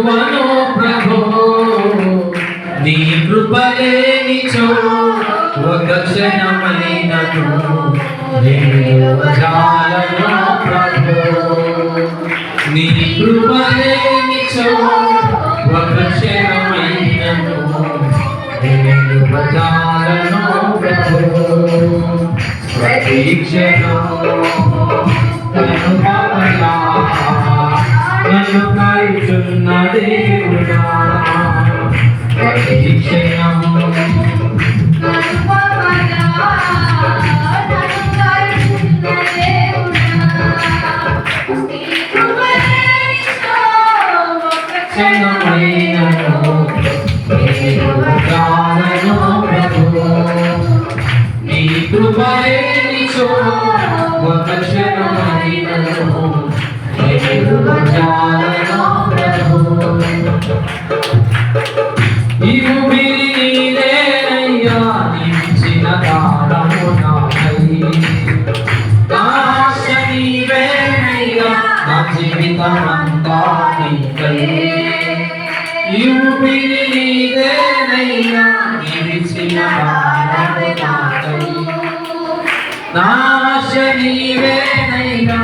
విడువను ప్రభు నీ కృపలేనిచో ఒక క్షణమైనను జాలను ప్రభు నీ కృపలేనిచో ఒక క్షణమైనను జాలను ప్రభు ప్రతీక్షణం నన్ను కాయుచున్న దేవుడా ప్రతీక్షణం నీ కృపలేనిచో ఒక క్షణమైనను ఈ ఊపిరి నీదేనయ్యా నిలిచిన దానము నాకై ఆశ నీవేనయ్యా నా జీవితమంతా నీకై ఈ ఊపిరి నీదేనయ్యా నిలిచిన దానము నాకై నా ఆశ నీవేనయ్యా